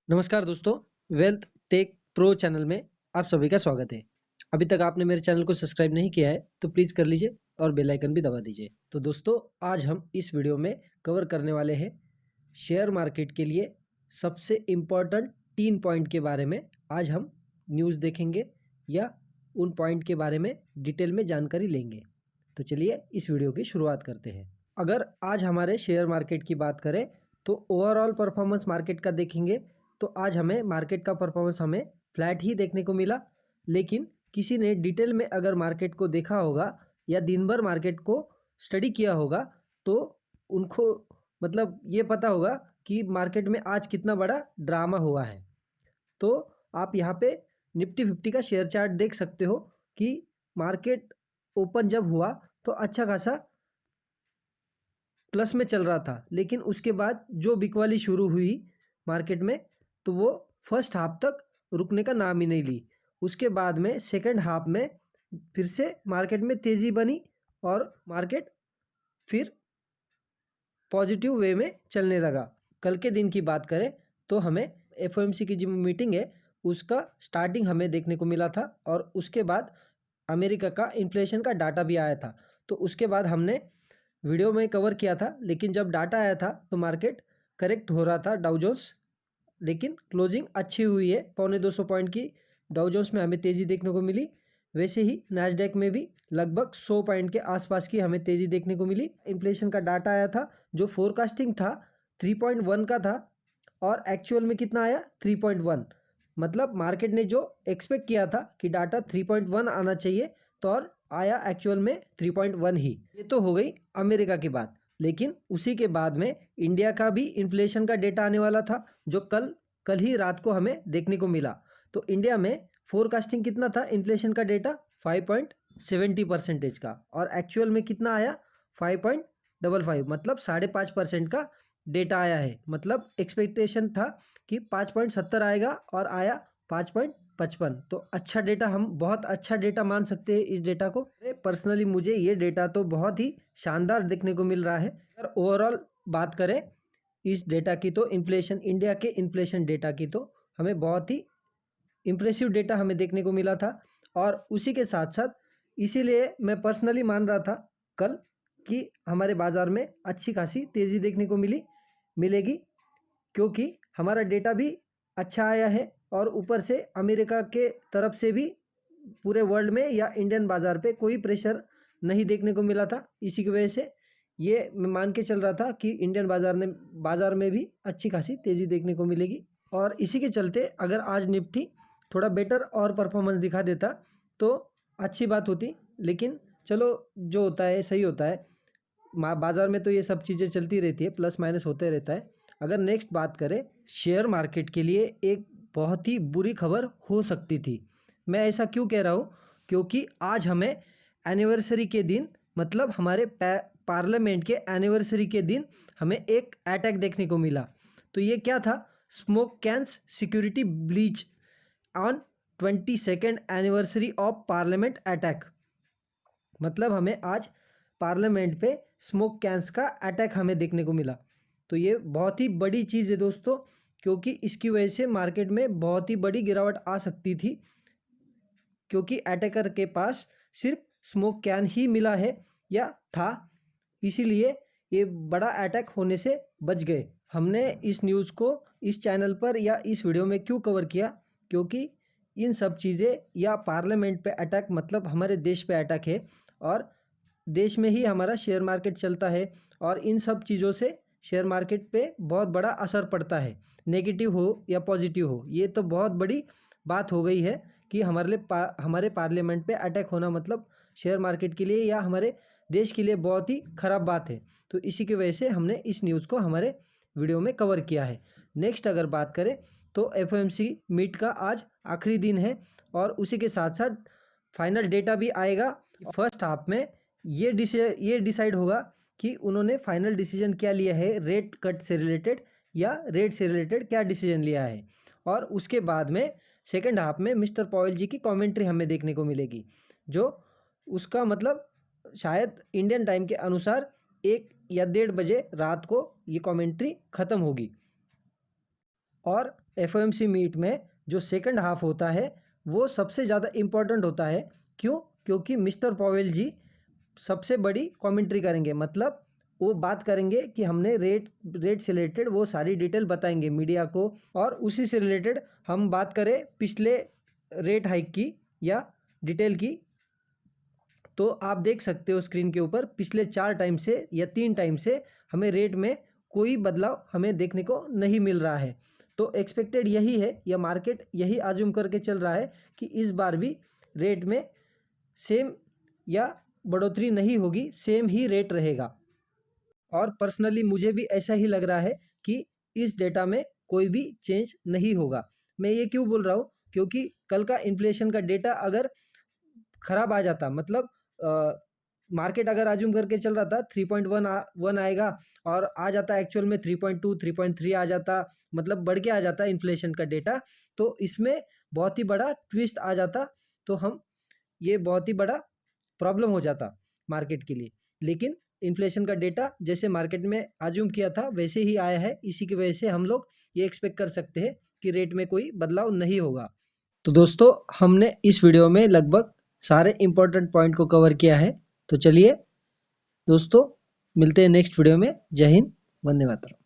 नमस्कार दोस्तों, wealth take pro channel में आप सभी का स्वागत है। अभी तक आपने मेरे चैनल को सब्सक्राइब नहीं किया है तो प्लीज़ कर लीजिए और बेल आइकन भी दबा दीजिए। तो दोस्तों, आज हम इस वीडियो में कवर करने वाले हैं शेयर मार्केट के लिए सबसे इम्पोर्टेंट 3 पॉइंट के बारे में। आज हम न्यूज़ देखेंगे या उन पॉइंट के बारे में डिटेल में जानकारी लेंगे। तो चलिए इस वीडियो की शुरुआत करते हैं। अगर आज हमारे शेयर मार्केट की बात करें तो ओवरऑल परफॉर्मेंस मार्केट का देखेंगे तो आज हमें मार्केट का परफॉर्मेंस हमें फ्लैट ही देखने को मिला। लेकिन किसी ने डिटेल में अगर मार्केट को देखा होगा या दिन भर मार्केट को स्टडी किया होगा तो उनको मतलब ये पता होगा कि मार्केट में आज कितना बड़ा ड्रामा हुआ है। तो आप यहाँ पे निफ्टी 50 का शेयर चार्ट देख सकते हो कि मार्केट ओपन जब हुआ तो अच्छा खासा प्लस में चल रहा था, लेकिन उसके बाद जो बिकवाली शुरू हुई मार्केट में तो वो फर्स्ट हाफ तक रुकने का नाम ही नहीं ली। उसके बाद में सेकंड हाफ में फिर से मार्केट में तेज़ी बनी और मार्केट फिर पॉजिटिव वे में चलने लगा। कल के दिन की बात करें तो हमें एफओएमसी की जो मीटिंग है उसका स्टार्टिंग हमें देखने को मिला था और उसके बाद अमेरिका का इन्फ्लेशन का डाटा भी आया था। तो उसके बाद हमने वीडियो में कवर किया था, लेकिन जब डाटा आया था तो मार्केट करेक्ट हो रहा था डाउ जोन्स, लेकिन क्लोजिंग अच्छी हुई है। 250 पॉइंट की डाउ जोन्स में हमें तेज़ी देखने को मिली। वैसे ही नैस्डैक में भी लगभग 100 पॉइंट के आसपास की हमें तेज़ी देखने को मिली। इन्फ्लेशन का डाटा आया था जो फोरकास्टिंग था 3.1 का था और एक्चुअल में कितना आया 3.1। मतलब मार्केट ने जो एक्सपेक्ट किया था कि डाटा 3.1 आना चाहिए तो और आया एक्चुअल में 3.1 ही। ये तो हो गई अमेरिका की बात। लेकिन उसी के बाद में इंडिया का भी इन्फ्लेशन का डेटा आने वाला था जो कल ही रात को हमें देखने को मिला। तो इंडिया में फोरकास्टिंग कितना था इन्फ्लेशन का डेटा 5.70% का और एक्चुअल में कितना आया 5.55, मतलब 5.5% का डेटा आया है। मतलब एक्सपेक्टेशन था कि 5.70 आएगा और आया 5.55। तो अच्छा डेटा, हम बहुत अच्छा डेटा मान सकते हैं इस डेटा को। पर्सनली मुझे ये डेटा तो बहुत ही शानदार देखने को मिल रहा है। अगर ओवरऑल बात करें इस डेटा की तो इन्फ्लेशन, इंडिया के इन्फ्लेशन डेटा की तो हमें बहुत ही इम्प्रेसिव डेटा हमें देखने को मिला था। और उसी के साथ साथ इसीलिए मैं पर्सनली मान रहा था कल कि हमारे बाज़ार में अच्छी खासी तेज़ी देखने को मिलेगी, क्योंकि हमारा डेटा भी अच्छा आया है और ऊपर से अमेरिका के तरफ से भी पूरे वर्ल्ड में या इंडियन बाज़ार पे कोई प्रेशर नहीं देखने को मिला था। इसी की वजह से ये मैं मान के चल रहा था कि इंडियन बाज़ार में भी अच्छी खासी तेज़ी देखने को मिलेगी। और इसी के चलते अगर आज निफ्टी थोड़ा बेटर और परफॉर्मेंस दिखा देता तो अच्छी बात होती। लेकिन चलो, जो होता है सही होता है। बाज़ार में तो ये सब चीज़ें चलती रहती है, प्लस माइनस होते रहता है। अगर नेक्स्ट बात करें शेयर मार्केट के लिए एक बहुत ही बुरी खबर हो सकती थी। मैं ऐसा क्यों कह रहा हूँ, क्योंकि आज हमें एनिवर्सरी के दिन, मतलब हमारे पार्लियामेंट के एनिवर्सरी के दिन हमें एक अटैक देखने को मिला। तो ये क्या था? Smoke cans security breach on 22nd anniversary of parliament attack. मतलब हमें आज पार्लियामेंट पे स्मोक कैंस का अटैक हमें देखने को मिला। तो ये बहुत ही बड़ी चीज़ है दोस्तों, क्योंकि इसकी वजह से मार्केट में बहुत ही बड़ी गिरावट आ सकती थी, क्योंकि अटैकर के पास सिर्फ स्मोक कैन ही मिला है या था। इसीलिए ये बड़ा अटैक होने से बच गए। हमने इस न्यूज़ को इस चैनल पर या इस वीडियो में क्यों कवर किया, क्योंकि इन सब चीज़ें या पार्लियामेंट पे अटैक मतलब हमारे देश पे अटैक है और देश में ही हमारा शेयर मार्केट चलता है और इन सब चीज़ों से शेयर मार्केट पे बहुत बड़ा असर पड़ता है, नेगेटिव हो या पॉजिटिव हो। ये तो बहुत बड़ी बात हो गई है कि हमारे पार्लियामेंट पे अटैक होना मतलब शेयर मार्केट के लिए या हमारे देश के लिए बहुत ही ख़राब बात है। तो इसी की वजह से हमने इस न्यूज़ को हमारे वीडियो में कवर किया है। नेक्स्ट अगर बात करें तो एफओएमसी मीट का आज आखिरी दिन है और उसी के साथ साथ फाइनल डेटा भी आएगा। फर्स्ट हाफ में ये डिसाइड होगा कि उन्होंने फाइनल डिसीजन क्या लिया है, रेट कट से रिलेटेड या रेट से रिलेटेड क्या डिसीजन लिया है। और उसके बाद में सेकंड हाफ में मिस्टर पॉवेल जी की कमेंट्री हमें देखने को मिलेगी, जो उसका मतलब शायद इंडियन टाइम के अनुसार 1 या 1:30 बजे रात को ये कमेंट्री ख़त्म होगी। और एफओएमसी मीट में जो सेकंड हाफ होता है वो सबसे ज़्यादा इम्पोर्टेंट होता है। क्यों? क्योंकि मिस्टर पॉवेल जी सबसे बड़ी कमेंट्री करेंगे, मतलब वो बात करेंगे कि हमने रेट से रिलेटेड वो सारी डिटेल बताएंगे मीडिया को। और उसी से रिलेटेड हम बात करें पिछले रेट हाइक की या डिटेल की, तो आप देख सकते हो स्क्रीन के ऊपर पिछले 4 टाइम से या 3 टाइम से हमें रेट में कोई बदलाव हमें देखने को नहीं मिल रहा है। तो एक्सपेक्टेड यही है या मार्केट यही आज्यूम करके चल रहा है कि इस बार भी रेट में सेम या बढ़ोतरी नहीं होगी, सेम ही रेट रहेगा। और पर्सनली मुझे भी ऐसा ही लग रहा है कि इस डेटा में कोई भी चेंज नहीं होगा। मैं ये क्यों बोल रहा हूँ? क्योंकि कल का इन्फ्लेशन का डेटा अगर खराब आ जाता, मतलब मार्केट अगर आज्यूम करके चल रहा था 3.1 आएगा और आ जाता एक्चुअल में 3.2 3.3 आ जाता, मतलब बढ़ के आ जाता इन्फ्लेशन का डेटा, तो इसमें बहुत ही बड़ा ट्विस्ट आ जाता, तो हम ये बहुत ही बड़ा प्रॉब्लम हो जाता मार्केट के लिए। लेकिन इन्फ्लेशन का डेटा जैसे मार्केट में आज्यूम किया था वैसे ही आया है, इसी की वजह से हम लोग ये एक्सपेक्ट कर सकते हैं कि रेट में कोई बदलाव नहीं होगा। तो दोस्तों हमने इस वीडियो में लगभग सारे इंपॉर्टेंट पॉइंट को कवर किया है। तो चलिए दोस्तों मिलते हैं नेक्स्ट वीडियो में। जय हिंद, वंदे मातरम।